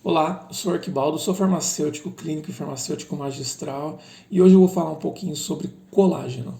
Olá, eu sou Arquibaldo, sou farmacêutico clínico e farmacêutico magistral e hoje eu vou falar um pouquinho sobre colágeno.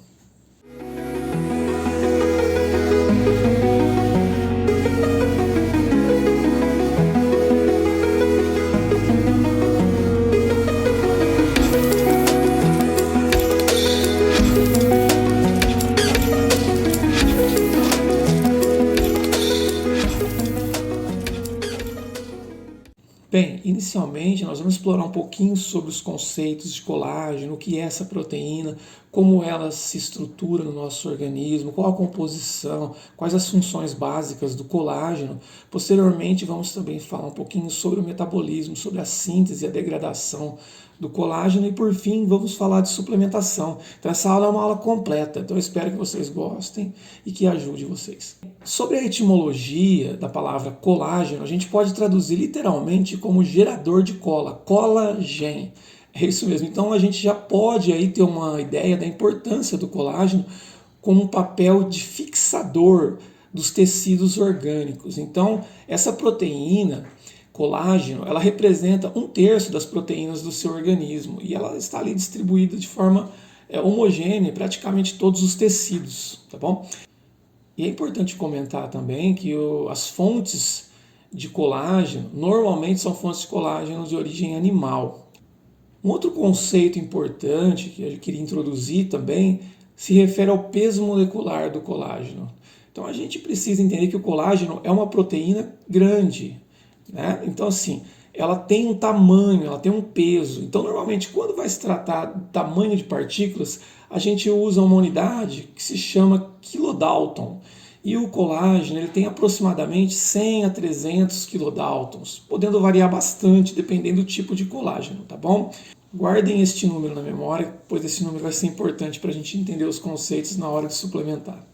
Bem, inicialmente nós vamos explorar um pouquinho sobre os conceitos de colágeno, o que é essa proteína, como ela se estrutura no nosso organismo, qual a composição, quais as funções básicas do colágeno. Posteriormente vamos também falar um pouquinho sobre o metabolismo, sobre a síntese e a degradação do colágeno e por fim vamos falar de suplementação. Então essa aula é uma aula completa, então eu espero que vocês gostem e que ajude vocês. Sobre a etimologia da palavra colágeno, a gente pode traduzir literalmente como gerador de cola, colagen. É isso mesmo. Então a gente já pode aí ter uma ideia da importância do colágeno como um papel de fixador dos tecidos orgânicos. Então essa proteína colágeno, ela representa 1/3 das proteínas do seu organismo e ela está ali distribuída de forma homogênea em praticamente todos os tecidos, tá bom? E é importante comentar também que as fontes de colágeno normalmente são fontes de colágeno de origem animal. Um outro conceito importante que eu queria introduzir também se refere ao peso molecular do colágeno. Então a gente precisa entender que o colágeno é uma proteína grande, né? Então assim, ela tem um tamanho, ela tem um peso. Então normalmente quando vai se tratar do tamanho de partículas, a gente usa uma unidade que se chama kilodalton. E o colágeno ele tem aproximadamente 100 a 300 kilodaltons, podendo variar bastante dependendo do tipo de colágeno, tá bom? Guardem este número na memória, pois esse número vai ser importante para a gente entender os conceitos na hora de suplementar.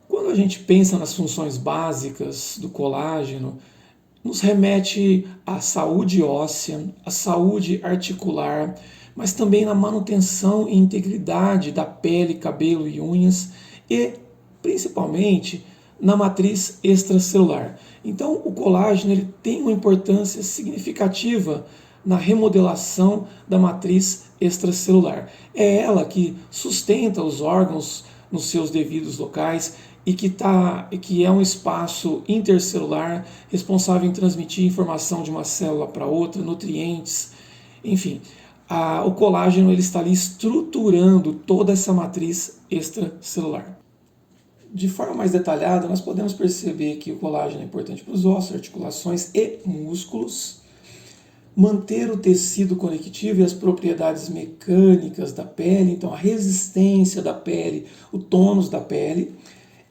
Quando a gente pensa nas funções básicas do colágeno, nos remete à saúde óssea, à saúde articular, mas também na manutenção e integridade da pele, cabelo e unhas e, principalmente, na matriz extracelular. Então, o colágeno ele tem uma importância significativa na remodelação da matriz extracelular. É ela que sustenta os órgãos nos seus devidos locais e que é um espaço intercelular responsável em transmitir informação de uma célula para outra, nutrientes, enfim. O colágeno ele está ali estruturando toda essa matriz extracelular. De forma mais detalhada, nós podemos perceber que o colágeno é importante para os ossos, articulações e músculos, manter o tecido conectivo e as propriedades mecânicas da pele, então a resistência da pele, o tônus da pele,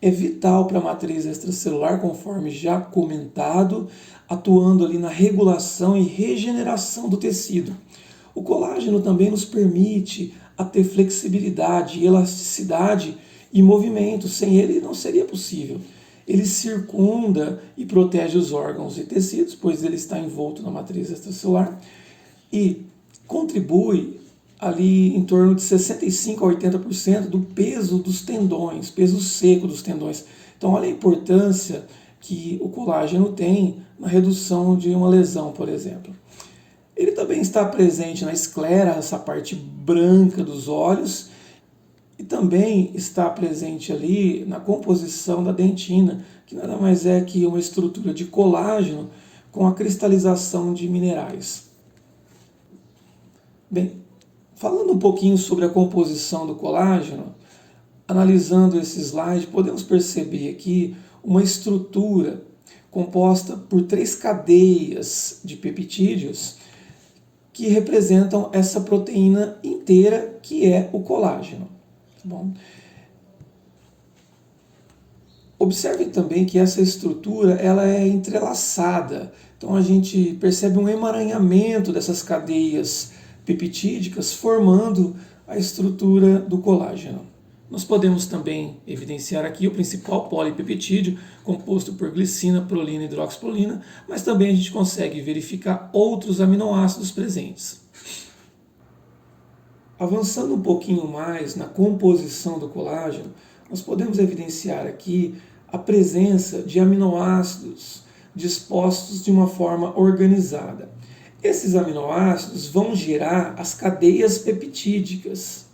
é vital para a matriz extracelular, conforme já comentado, atuando ali na regulação e regeneração do tecido. O colágeno também nos permite a ter flexibilidade, elasticidade e movimento. Sem ele não seria possível. Ele circunda e protege os órgãos e tecidos, pois ele está envolto na matriz extracelular e contribui ali em torno de 65 a 80% do peso dos tendões, peso seco dos tendões. Então olha a importância que o colágeno tem na redução de uma lesão, por exemplo. Ele também está presente na esclera, essa parte branca dos olhos, e também está presente ali na composição da dentina, que nada mais é que uma estrutura de colágeno com a cristalização de minerais. Bem, falando um pouquinho sobre a composição do colágeno, analisando esse slide, podemos perceber aqui uma estrutura composta por 3 cadeias de peptídeos que representam essa proteína inteira que é o colágeno. Tá bom? Observem também que essa estrutura ela é entrelaçada, então a gente percebe um emaranhamento dessas cadeias peptídicas formando a estrutura do colágeno. Nós podemos também evidenciar aqui o principal polipeptídeo, composto por glicina, prolina e hidroxiprolina, mas também a gente consegue verificar outros aminoácidos presentes. Avançando um pouquinho mais na composição do colágeno, nós podemos evidenciar aqui a presença de aminoácidos dispostos de uma forma organizada. Esses aminoácidos vão gerar as cadeias peptídicas.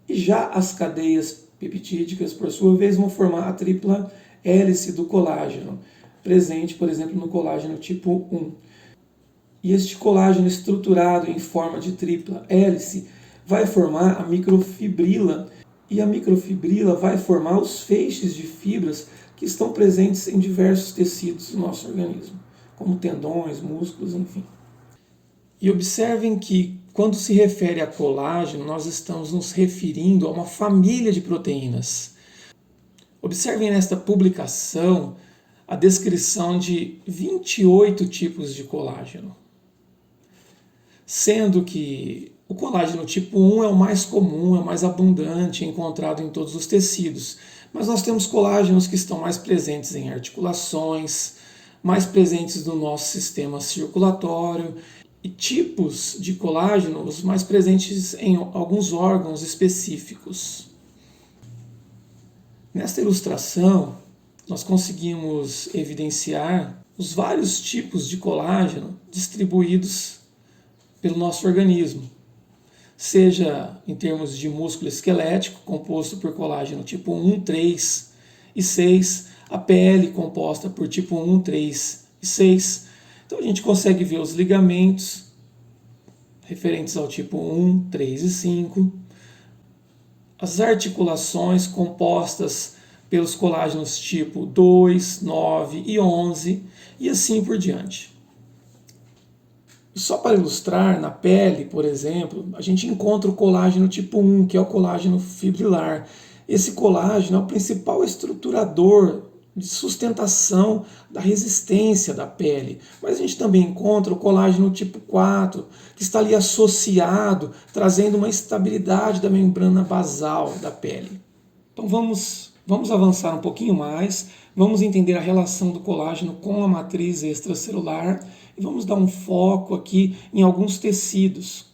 E já as cadeias peptídicas, por sua vez, vão formar a tripla hélice do colágeno, presente, por exemplo, no colágeno tipo 1. E este colágeno estruturado em forma de tripla hélice vai formar a microfibrila, e a microfibrila vai formar os feixes de fibras que estão presentes em diversos tecidos do nosso organismo, como tendões, músculos, enfim. E observem que, quando se refere a colágeno, nós estamos nos referindo a uma família de proteínas. Observem nesta publicação a descrição de 28 tipos de colágeno, sendo que o colágeno tipo 1 é o mais comum, é o mais abundante, encontrado em todos os tecidos. Mas nós temos colágenos que estão mais presentes em articulações, mais presentes no nosso sistema circulatório, e tipos de colágenos mais presentes em alguns órgãos específicos. Nesta ilustração, nós conseguimos evidenciar os vários tipos de colágeno distribuídos pelo nosso organismo, seja em termos de músculo esquelético, composto por colágeno tipo 1, 3 e 6, a pele composta por tipo 1, 3 e 6. Então a gente consegue ver os ligamentos referentes ao tipo 1, 3 e 5, as articulações compostas pelos colágenos tipo 2, 9 e 11 e assim por diante. Só para ilustrar, na pele, por exemplo, a gente encontra o colágeno tipo 1, que é o colágeno fibrilar. Esse colágeno é o principal estruturador de sustentação da resistência da pele. Mas a gente também encontra o colágeno tipo 4, que está ali associado, trazendo uma estabilidade da membrana basal da pele. Então vamos avançar um pouquinho mais, vamos entender a relação do colágeno com a matriz extracelular e vamos dar um foco aqui em alguns tecidos.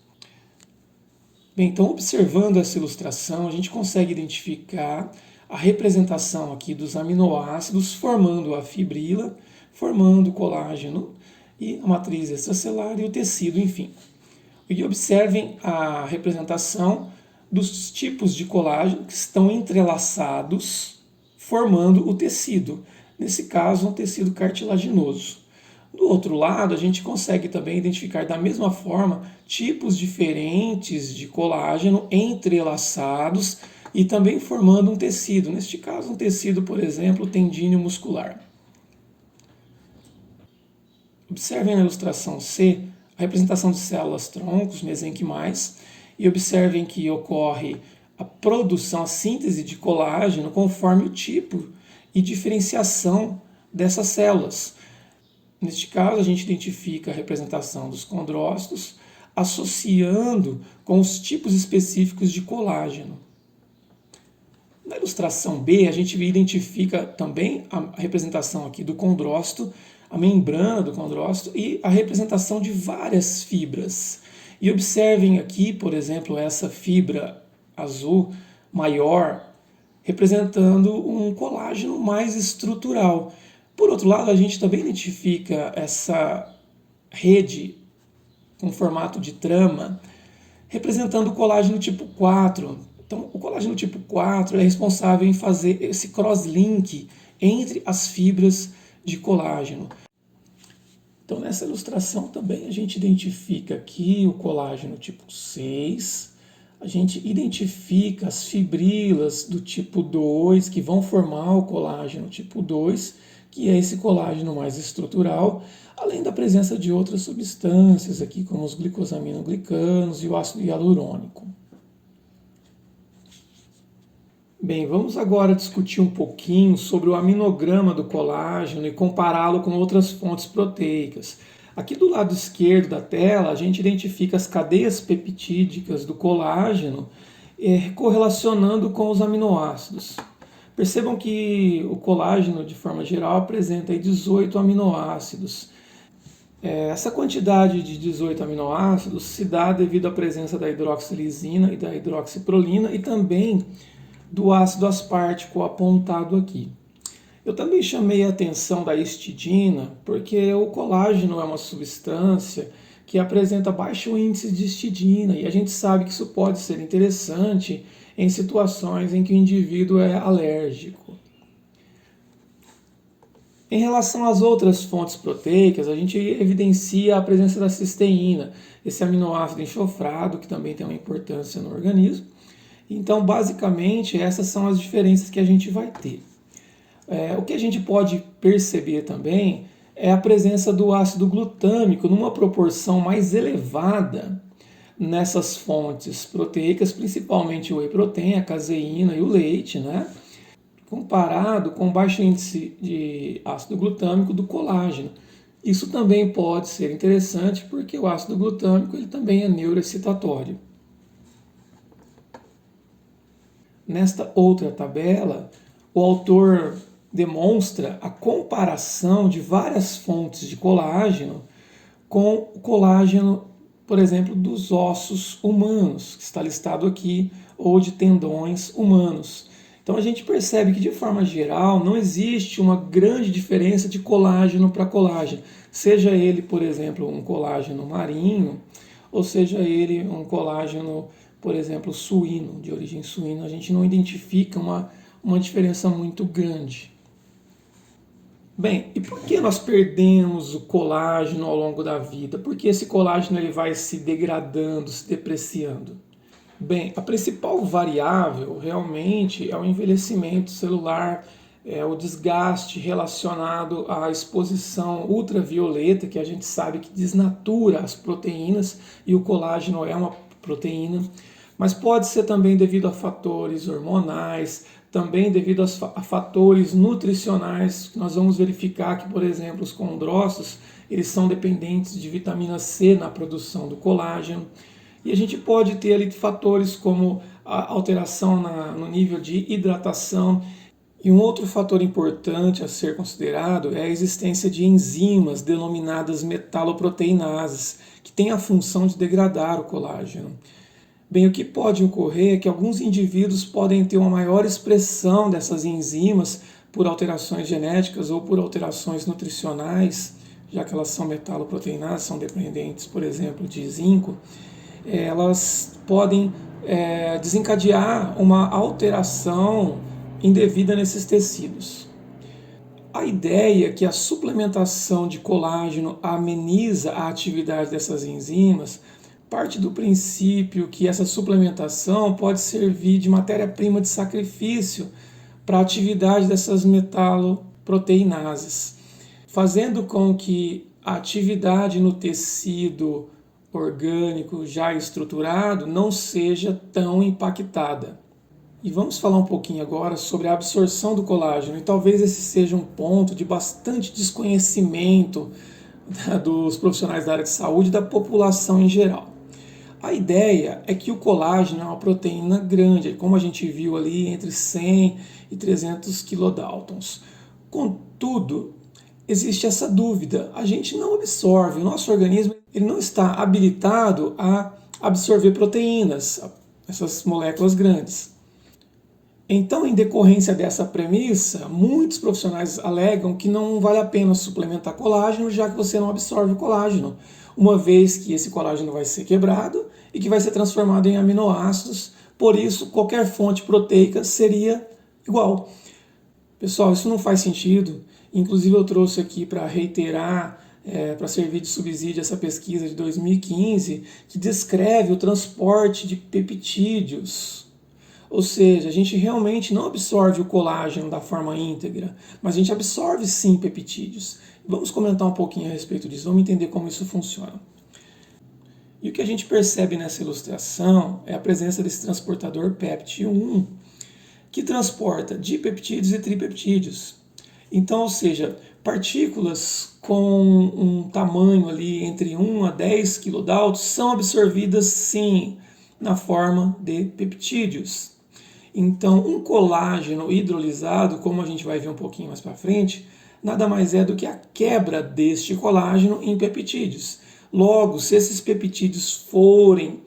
Bem, então observando essa ilustração, a gente consegue identificar a representação aqui dos aminoácidos formando a fibrila, formando o colágeno e a matriz extracelular e o tecido, enfim. E observem a representação dos tipos de colágeno que estão entrelaçados, formando o tecido. Nesse caso, um tecido cartilaginoso. Do outro lado, a gente consegue também identificar da mesma forma tipos diferentes de colágeno entrelaçados e também formando um tecido. Neste caso, um tecido, por exemplo, tendíneo muscular. Observem na ilustração C a representação de células-troncos mesenquimais e observem que ocorre a produção, a síntese de colágeno conforme o tipo e diferenciação dessas células. Neste caso, a gente identifica a representação dos condrócitos associando com os tipos específicos de colágeno. Na ilustração B, a gente identifica também a representação aqui do condrócito, a membrana do condrócito e a representação de várias fibras. E observem aqui, por exemplo, essa fibra azul maior, representando um colágeno mais estrutural. Por outro lado, a gente também identifica essa rede com formato de trama, representando o colágeno tipo 4. Então, o colágeno tipo 4 é responsável em fazer esse cross-link entre as fibras de colágeno. Então, nessa ilustração também a gente identifica aqui o colágeno tipo 6, a gente identifica as fibrilas do tipo 2, que vão formar o colágeno tipo 2, que é esse colágeno mais estrutural, além da presença de outras substâncias aqui, como os glicosaminoglicanos e o ácido hialurônico. Bem, vamos agora discutir um pouquinho sobre o aminograma do colágeno e compará-lo com outras fontes proteicas. Aqui do lado esquerdo da tela, a gente identifica as cadeias peptídicas do colágeno correlacionando com os aminoácidos. Percebam que o colágeno, de forma geral, apresenta 18 aminoácidos. Essa quantidade de 18 aminoácidos se dá devido à presença da hidroxilisina e da hidroxiprolina e também do ácido aspartico apontado aqui. Eu também chamei a atenção da histidina, porque o colágeno é uma substância que apresenta baixo índice de histidina, e a gente sabe que isso pode ser interessante em situações em que o indivíduo é alérgico. Em relação às outras fontes proteicas, a gente evidencia a presença da cisteína, esse aminoácido enxofrado, que também tem uma importância no organismo. Então, basicamente, essas são as diferenças que a gente vai ter. O que a gente pode perceber também é a presença do ácido glutâmico numa proporção mais elevada nessas fontes proteicas, principalmente o whey protein, a caseína e o leite, né? Comparado com o baixo índice de ácido glutâmico do colágeno. Isso também pode ser interessante porque o ácido glutâmico ele também é neuroexcitatório. Nesta outra tabela, o autor demonstra a comparação de várias fontes de colágeno com o colágeno, por exemplo, dos ossos humanos, que está listado aqui, ou de tendões humanos. Então a gente percebe que, de forma geral, não existe uma grande diferença de colágeno para colágeno, seja ele, por exemplo, um colágeno marinho, ou seja ele um colágeno, por exemplo, suíno, de origem suína, a gente não identifica uma diferença muito grande. Bem, e por que nós perdemos o colágeno ao longo da vida? Por que esse colágeno ele vai se degradando, se depreciando? Bem, a principal variável realmente é o envelhecimento celular, é o desgaste relacionado à exposição ultravioleta, que a gente sabe que desnatura as proteínas, e o colágeno é uma proteína, mas pode ser também devido a fatores hormonais, também devido a fatores nutricionais. Nós vamos verificar que, por exemplo, os condrócitos, eles são dependentes de vitamina C na produção do colágeno. E a gente pode ter ali fatores como a alteração no nível de hidratação. E um outro fator importante a ser considerado é a existência de enzimas denominadas metaloproteinases, que têm a função de degradar o colágeno. Bem, o que pode ocorrer é que alguns indivíduos podem ter uma maior expressão dessas enzimas por alterações genéticas ou por alterações nutricionais, já que elas são metaloproteinases, são dependentes, por exemplo, de zinco, elas podem desencadear uma alteração indevida nesses tecidos. A ideia é que a suplementação de colágeno ameniza a atividade dessas enzimas parte do princípio que essa suplementação pode servir de matéria-prima de sacrifício para a atividade dessas metaloproteinases, fazendo com que a atividade no tecido orgânico já estruturado não seja tão impactada. E vamos falar um pouquinho agora sobre a absorção do colágeno, e talvez esse seja um ponto de bastante desconhecimento dos profissionais da área de saúde e da população em geral. A ideia é que o colágeno é uma proteína grande, como a gente viu ali, entre 100 e 300 kilodaltons. Contudo, existe essa dúvida, a gente não absorve, o nosso organismo ele não está habilitado a absorver proteínas, essas moléculas grandes. Então, em decorrência dessa premissa, muitos profissionais alegam que não vale a pena suplementar colágeno, já que você não absorve o colágeno, uma vez que esse colágeno vai ser quebrado e que vai ser transformado em aminoácidos, por isso qualquer fonte proteica seria igual. Pessoal, isso não faz sentido, inclusive eu trouxe aqui para reiterar, para servir de subsídio essa pesquisa de 2015, que descreve o transporte de peptídeos. Ou seja, a gente realmente não absorve o colágeno da forma íntegra, mas a gente absorve sim peptídeos. Vamos comentar um pouquinho a respeito disso, vamos entender como isso funciona. E o que a gente percebe nessa ilustração é a presença desse transportador PEPT1, que transporta dipeptídeos e tripeptídeos. Então, ou seja, partículas com um tamanho ali entre 1 a 10 kilodaltons são absorvidas sim na forma de peptídeos. Então, um colágeno hidrolisado, como a gente vai ver um pouquinho mais para frente, nada mais é do que a quebra deste colágeno em peptídeos. Logo, se esses peptídeos forem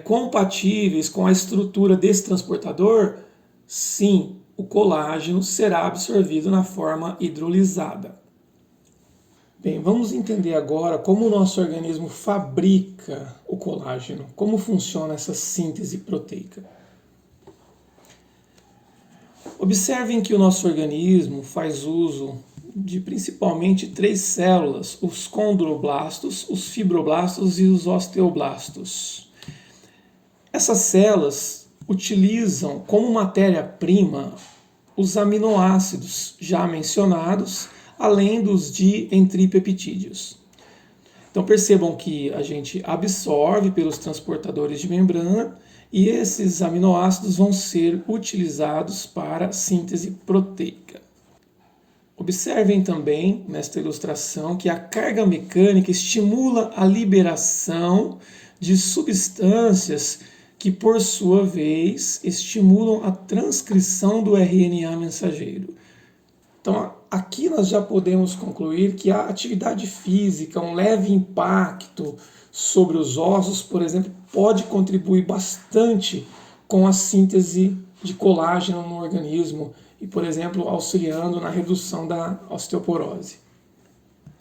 compatíveis com a estrutura desse transportador, sim, o colágeno será absorvido na forma hidrolisada. Bem, vamos entender agora como o nosso organismo fabrica o colágeno, como funciona essa síntese proteica. Observem que o nosso organismo faz uso de principalmente 3 células, os condroblastos, os fibroblastos e os osteoblastos. Essas células utilizam como matéria-prima os aminoácidos já mencionados, além dos dientripeptídeos. Então percebam que a gente absorve pelos transportadores de membrana e esses aminoácidos vão ser utilizados para síntese proteica. Observem também nesta ilustração que a carga mecânica estimula a liberação de substâncias que, por sua vez, estimulam a transcrição do RNA mensageiro. Então, aqui nós já podemos concluir que a atividade física, um leve impacto sobre os ossos, por exemplo, pode contribuir bastante com a síntese de colágeno no organismo e, por exemplo, auxiliando na redução da osteoporose.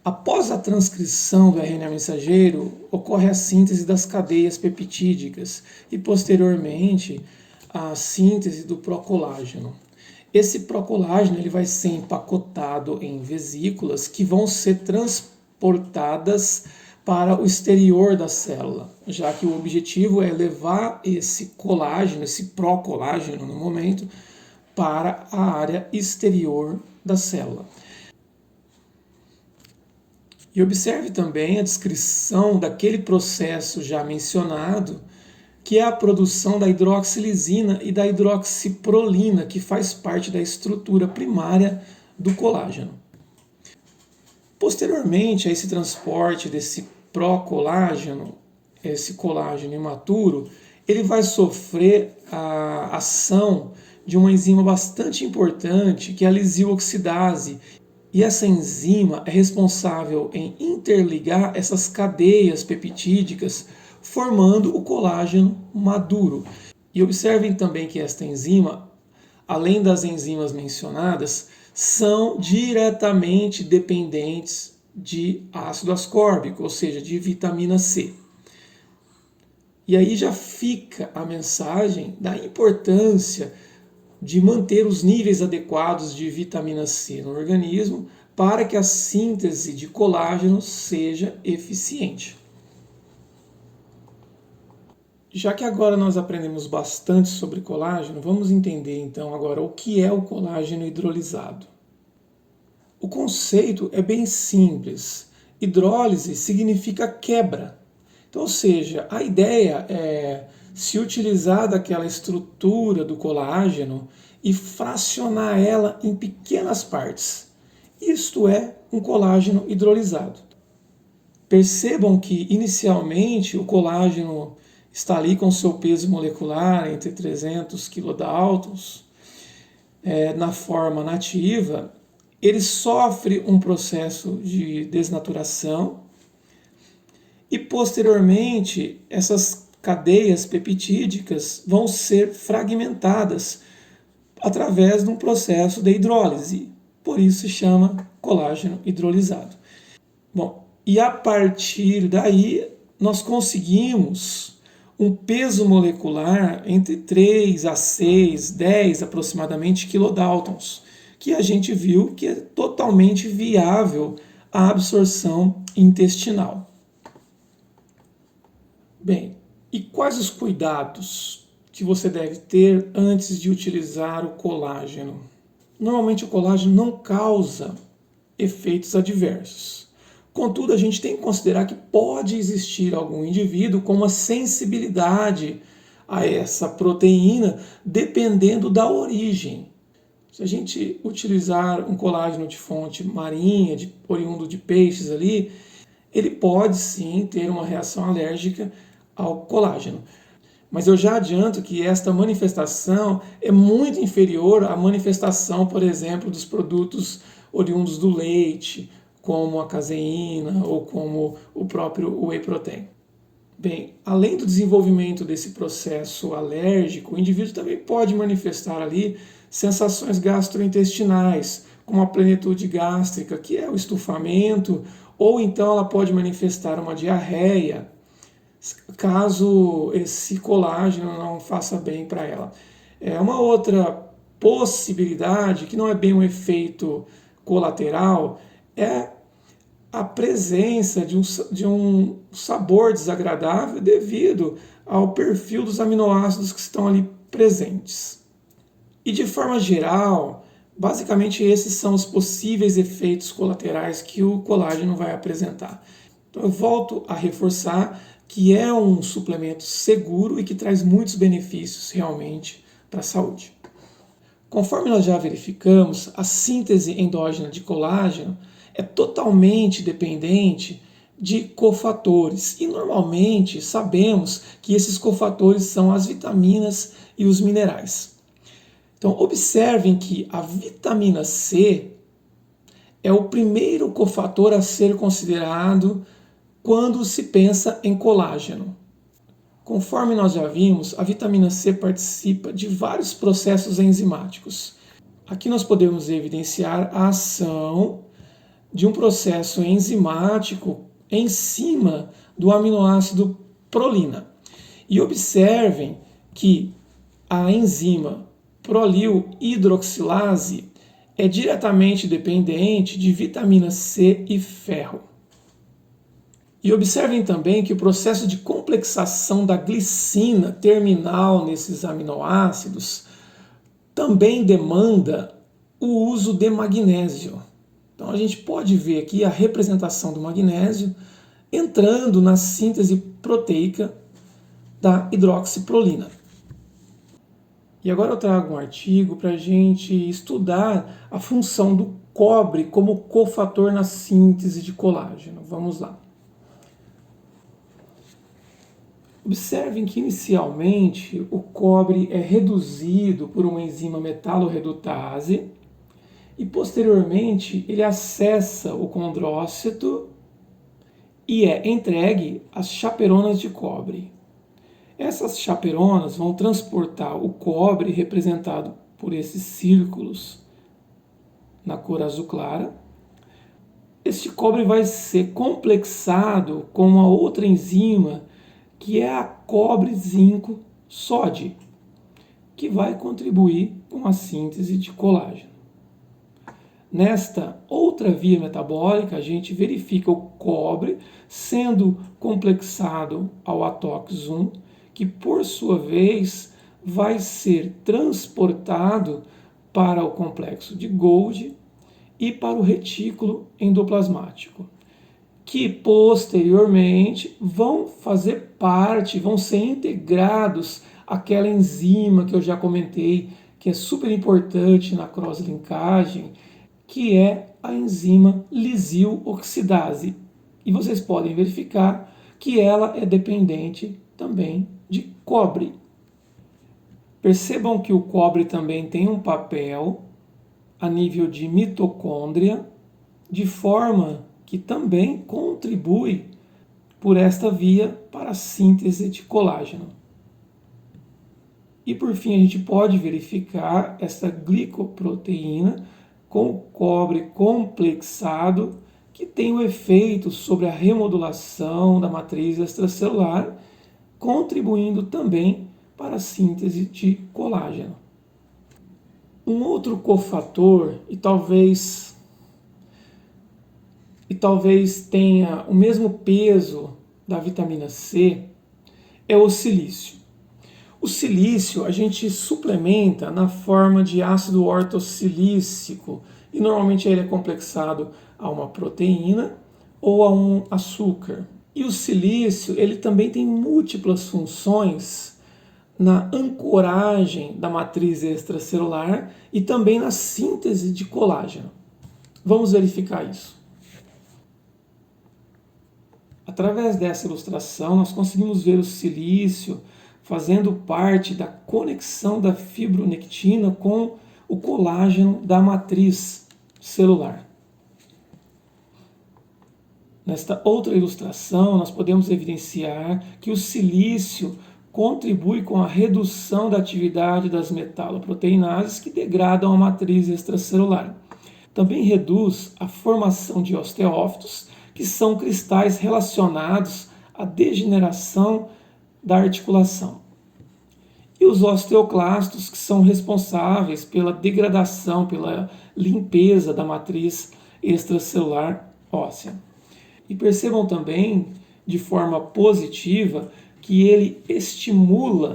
Após a transcrição do RNA mensageiro, ocorre a síntese das cadeias peptídicas e, posteriormente, a síntese do procolágeno. Esse procolágeno ele vai ser empacotado em vesículas que vão ser transportadas para o exterior da célula, já que o objetivo é levar esse colágeno, esse procolágeno no momento, para a área exterior da célula. E observe também a descrição daquele processo já mencionado, que é a produção da hidroxilisina e da hidroxiprolina, que faz parte da estrutura primária do colágeno. Posteriormente a esse transporte desse procolágeno, esse colágeno imaturo, ele vai sofrer a ação de uma enzima bastante importante, que é a lisioxidase. E essa enzima é responsável em interligar essas cadeias peptídicas, formando o colágeno maduro. E observem também que esta enzima, além das enzimas mencionadas, são diretamente dependentes de ácido ascórbico, ou seja, de vitamina C. E aí já fica a mensagem da importância de manter os níveis adequados de vitamina C no organismo para que a síntese de colágeno seja eficiente. Já que agora nós aprendemos bastante sobre colágeno, vamos entender então agora o que é o colágeno hidrolisado. O conceito é bem simples. Hidrólise significa quebra. Então, ou seja, a ideia é se utilizar daquela estrutura do colágeno e fracionar ela em pequenas partes. Isto é um colágeno hidrolisado. Percebam que inicialmente o colágeno está ali com seu peso molecular entre 300 kilodaltons, na forma nativa. Ele sofre um processo de desnaturação e posteriormente essas cadeias peptídicas vão ser fragmentadas através de um processo de hidrólise. Por isso se chama colágeno hidrolisado. Bom, e a partir daí nós conseguimos um peso molecular entre 3 a 6, 10 aproximadamente kilodaltons, que a gente viu que é totalmente viável a absorção intestinal. Bem, e quais os cuidados que você deve ter antes de utilizar o colágeno? Normalmente o colágeno não causa efeitos adversos. Contudo, a gente tem que considerar que pode existir algum indivíduo com uma sensibilidade a essa proteína, dependendo da origem. Se a gente utilizar um colágeno de fonte marinha, oriundo de peixes ali, ele pode sim ter uma reação alérgica ao colágeno. Mas eu já adianto que esta manifestação é muito inferior à manifestação, por exemplo, dos produtos oriundos do leite, como a caseína ou como o próprio whey protein. Bem, além do desenvolvimento desse processo alérgico, o indivíduo também pode manifestar ali sensações gastrointestinais, como a plenitude gástrica, que é o estufamento, ou então ela pode manifestar uma diarreia, caso esse colágeno não faça bem para ela. É uma outra possibilidade, que não é bem um efeito colateral, é a presença de um sabor desagradável devido ao perfil dos aminoácidos que estão ali presentes. E de forma geral, basicamente esses são os possíveis efeitos colaterais que o colágeno vai apresentar. Então eu volto a reforçar que é um suplemento seguro e que traz muitos benefícios realmente para a saúde. Conforme nós já verificamos, a síntese endógena de colágeno é totalmente dependente de cofatores e normalmente sabemos que esses cofatores são as vitaminas e os minerais. Então observem que a vitamina C é o primeiro cofator a ser considerado quando se pensa em colágeno. Conforme nós já vimos, a vitamina C participa de vários processos enzimáticos. Aqui nós podemos evidenciar a ação de um processo enzimático em cima do aminoácido prolina. E observem que a enzima prolil hidroxilase é diretamente dependente de vitamina C e ferro. E observem também que o processo de complexação da glicina terminal nesses aminoácidos também demanda o uso de magnésio. Então a gente pode ver aqui a representação do magnésio entrando na síntese proteica da hidroxiprolina. E agora eu trago um artigo para a gente estudar a função do cobre como cofator na síntese de colágeno. Vamos lá. Observem que inicialmente o cobre é reduzido por uma enzima metalorredutase e posteriormente ele acessa o condrócito e é entregue às chaperonas de cobre. Essas chaperonas vão transportar o cobre representado por esses círculos na cor azul clara. Este cobre vai ser complexado com uma outra enzima que é a cobre-zinco-sódio, que vai contribuir com a síntese de colágeno. Nesta outra via metabólica, a gente verifica o cobre sendo complexado ao atóx 1, que por sua vez vai ser transportado para o complexo de Golgi e para o retículo endoplasmático, que posteriormente vão fazer parte, vão ser integrados àquela enzima que eu já comentei, que é super importante na cross-linkagem, que é a enzima lisil-oxidase. E vocês podem verificar que ela é dependente também de cobre. Percebam que o cobre também tem um papel a nível de mitocôndria, de forma que também contribui por esta via para a síntese de colágeno. E por fim a gente pode verificar essa glicoproteína com o cobre complexado, que tem um efeito sobre a remodulação da matriz extracelular, contribuindo também para a síntese de colágeno. Um outro cofator, e talvez tenha o mesmo peso da vitamina C, é o silício. O silício a gente suplementa na forma de ácido ortossilícico e normalmente ele é complexado a uma proteína ou a um açúcar. E o silício ele também tem múltiplas funções na ancoragem da matriz extracelular e também na síntese de colágeno. Vamos verificar isso. Através dessa ilustração, nós conseguimos ver o silício fazendo parte da conexão da fibronectina com o colágeno da matriz celular. Nesta outra ilustração, nós podemos evidenciar que o silício contribui com a redução da atividade das metaloproteinases que degradam a matriz extracelular. Também reduz a formação de osteófitos, que são cristais relacionados à degeneração da articulação. E os osteoclastos, que são responsáveis pela degradação, pela limpeza da matriz extracelular óssea. E percebam também, de forma positiva, que ele estimula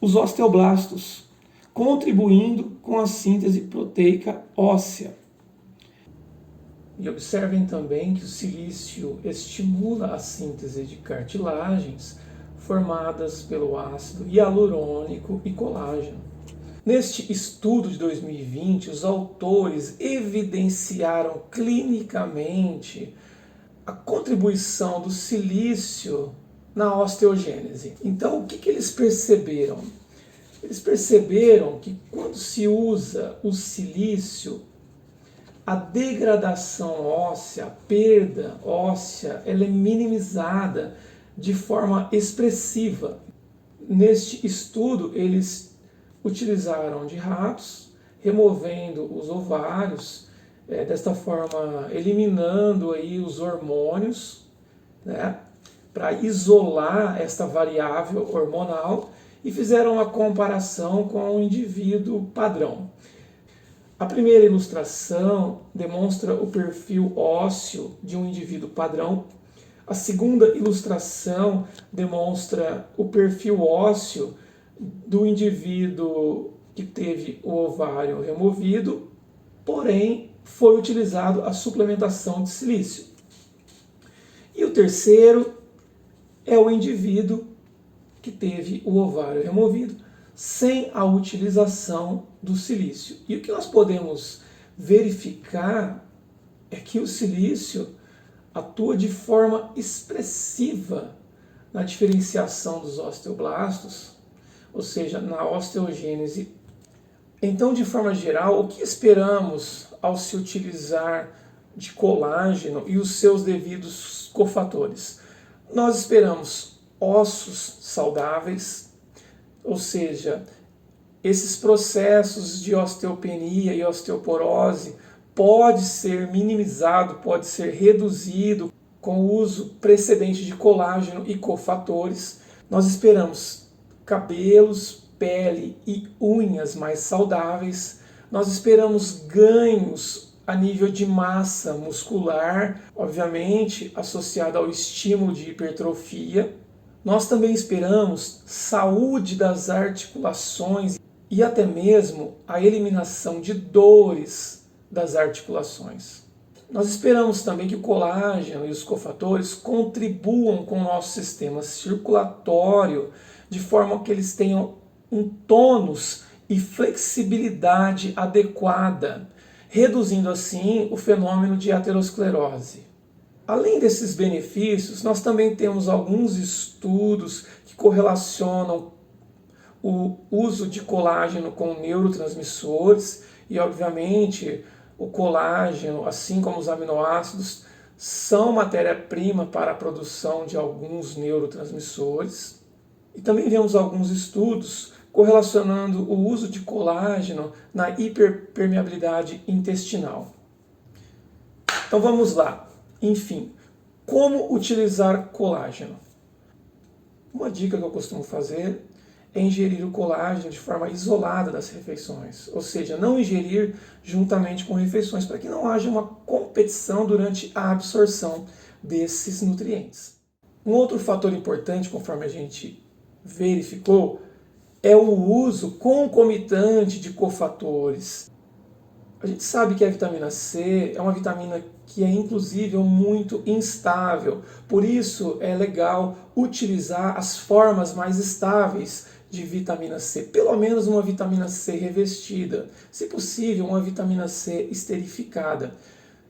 os osteoblastos, contribuindo com a síntese proteica óssea. E observem também que o silício estimula a síntese de cartilagens formadas pelo ácido hialurônico e colágeno. Neste estudo de 2020, os autores evidenciaram clinicamente a contribuição do silício na osteogênese. Então, o que eles perceberam? Eles perceberam que quando se usa o silício, a degradação óssea, a perda óssea, ela é minimizada de forma expressiva. Neste estudo, eles utilizaram de ratos, removendo os ovários, desta forma eliminando aí os hormônios, né, para isolar esta variável hormonal, e fizeram uma comparação com o indivíduo padrão. A primeira ilustração demonstra o perfil ósseo de um indivíduo padrão. A segunda ilustração demonstra o perfil ósseo do indivíduo que teve o ovário removido, porém foi utilizado a suplementação de silício. E o terceiro é o indivíduo que teve o ovário removido sem a utilização do silício. E o que nós podemos verificar é que o silício atua de forma expressiva na diferenciação dos osteoblastos, ou seja, na osteogênese. Então, de forma geral, o que esperamos ao se utilizar de colágeno e os seus devidos cofatores? Nós esperamos ossos saudáveis, ou seja, esses processos de osteopenia e osteoporose pode ser minimizado, pode ser reduzido com o uso precedente de colágeno e cofatores. Nós esperamos cabelos, pele e unhas mais saudáveis. Nós esperamos ganhos a nível de massa muscular, obviamente associado ao estímulo de hipertrofia. Nós também esperamos saúde das articulações e até mesmo a eliminação de dores das articulações. Nós esperamos também que o colágeno e os cofatores contribuam com o nosso sistema circulatório de forma que eles tenham um tônus e flexibilidade adequada, reduzindo assim o fenômeno de aterosclerose. Além desses benefícios, nós também temos alguns estudos que correlacionam o uso de colágeno com neurotransmissores e, obviamente, o colágeno, assim como os aminoácidos, são matéria-prima para a produção de alguns neurotransmissores. E também vemos alguns estudos correlacionando o uso de colágeno na hiperpermeabilidade intestinal. Então vamos lá. Enfim, como utilizar colágeno? Uma dica que eu costumo fazer é ingerir o colágeno de forma isolada das refeições, ou seja, não ingerir juntamente com refeições, para que não haja uma competição durante a absorção desses nutrientes. Um outro fator importante, conforme a gente verificou, é o uso concomitante de cofatores. A gente sabe que a vitamina C é uma vitamina que é inclusive muito instável, por isso é legal utilizar as formas mais estáveis de vitamina C, pelo menos uma vitamina C revestida, se possível uma vitamina C esterificada.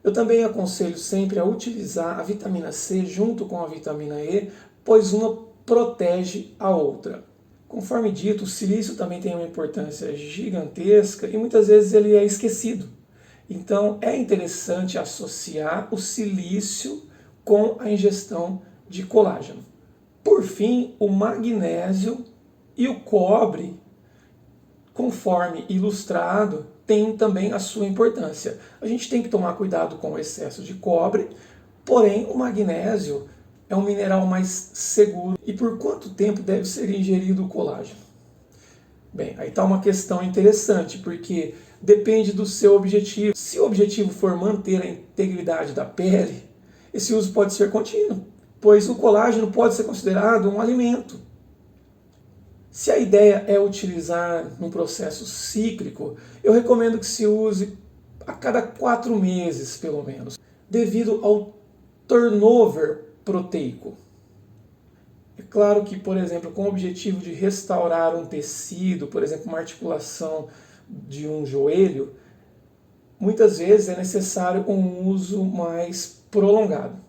Eu também aconselho sempre a utilizar a vitamina C junto com a vitamina E, pois uma protege a outra. Conforme dito, o silício também tem uma importância gigantesca e muitas vezes ele é esquecido. Então é interessante associar o silício com a ingestão de colágeno. Por fim, o magnésio e o cobre, conforme ilustrado, tem também a sua importância. A gente tem que tomar cuidado com o excesso de cobre, porém o magnésio é um mineral mais seguro. E por quanto tempo deve ser ingerido o colágeno? Bem, aí está uma questão interessante, porque depende do seu objetivo. Se o objetivo for manter a integridade da pele, esse uso pode ser contínuo, pois o colágeno pode ser considerado um alimento. Se a ideia é utilizar num processo cíclico, eu recomendo que se use a cada 4 meses, pelo menos, devido ao turnover proteico. É claro que, por exemplo, com o objetivo de restaurar um tecido, por exemplo, uma articulação de um joelho, muitas vezes é necessário um uso mais prolongado.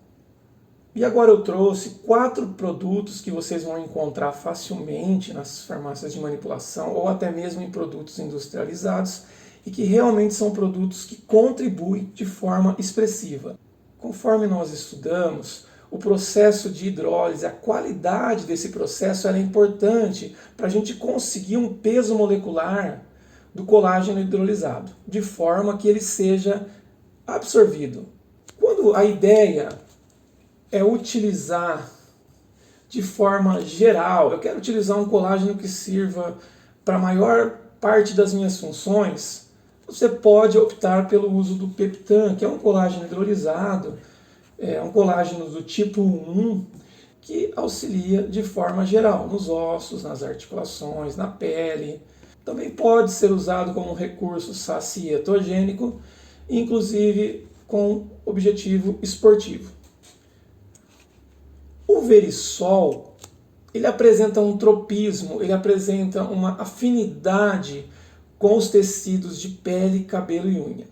E agora eu trouxe 4 produtos que vocês vão encontrar facilmente nas farmácias de manipulação ou até mesmo em produtos industrializados e que realmente são produtos que contribuem de forma expressiva. Conforme nós estudamos, o processo de hidrólise, a qualidade desse processo é importante para a gente conseguir um peso molecular do colágeno hidrolisado, de forma que ele seja absorvido. Quando a ideia é utilizar de forma geral, eu quero utilizar um colágeno que sirva para a maior parte das minhas funções, você pode optar pelo uso do Peptan, que é um colágeno hidrolisado, é um colágeno do tipo 1, que auxilia de forma geral nos ossos, nas articulações, na pele. Também pode ser usado como um recurso sacietogênico, inclusive com objetivo esportivo. O Verisol, ele apresenta um tropismo, ele apresenta uma afinidade com os tecidos de pele, cabelo e unha.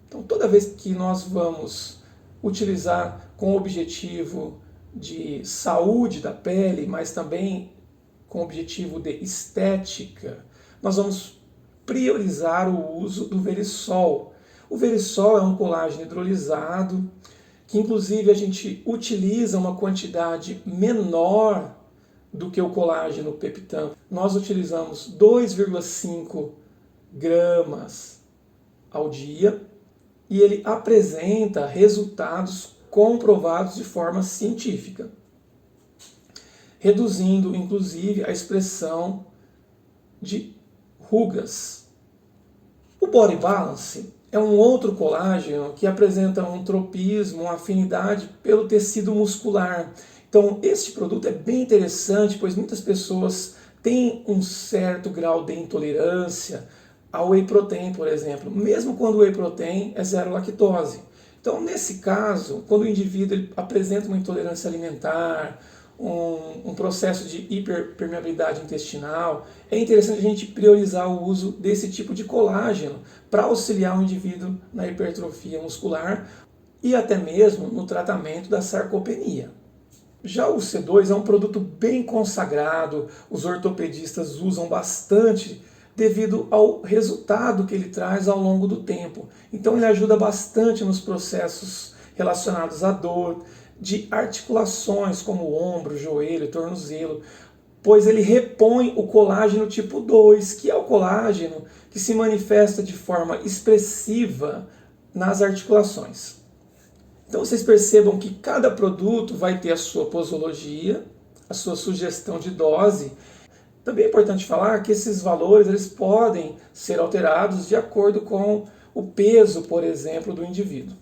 Então, toda vez que nós vamos utilizar com o objetivo de saúde da pele, mas também com o objetivo de estética, nós vamos priorizar o uso do Verisol. O Verisol é um colágeno hidrolisado, que inclusive a gente utiliza uma quantidade menor do que o colágeno Peptan. Nós utilizamos 2,5 gramas ao dia e ele apresenta resultados comprovados de forma científica, reduzindo inclusive a expressão de rugas. O Body Balance é um outro colágeno que apresenta um tropismo, uma afinidade pelo tecido muscular. Então, este produto é bem interessante, pois muitas pessoas têm um certo grau de intolerância ao whey protein, por exemplo, mesmo quando o whey protein é zero lactose. Então, nesse caso, quando o indivíduo ele apresenta uma intolerância alimentar, um processo de hiperpermeabilidade intestinal, é interessante a gente priorizar o uso desse tipo de colágeno para auxiliar o indivíduo na hipertrofia muscular e até mesmo no tratamento da sarcopenia. Já o C2 é um produto bem consagrado, os ortopedistas usam bastante devido ao resultado que ele traz ao longo do tempo. Então ele ajuda bastante nos processos relacionados à dor, de articulações como o ombro, joelho, tornozelo, pois ele repõe o colágeno tipo 2, que é o colágeno que se manifesta de forma expressiva nas articulações. Então vocês percebam que cada produto vai ter a sua posologia, a sua sugestão de dose. Também é importante falar que esses valores eles podem ser alterados de acordo com o peso, por exemplo, do indivíduo.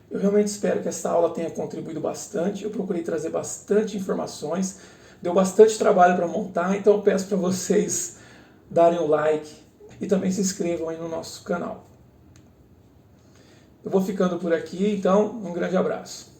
Eu realmente espero que essa aula tenha contribuído bastante. Eu procurei trazer bastante informações, deu bastante trabalho para montar, então eu peço para vocês darem o like e também se inscrevam aí no nosso canal. Eu vou ficando por aqui, então um grande abraço.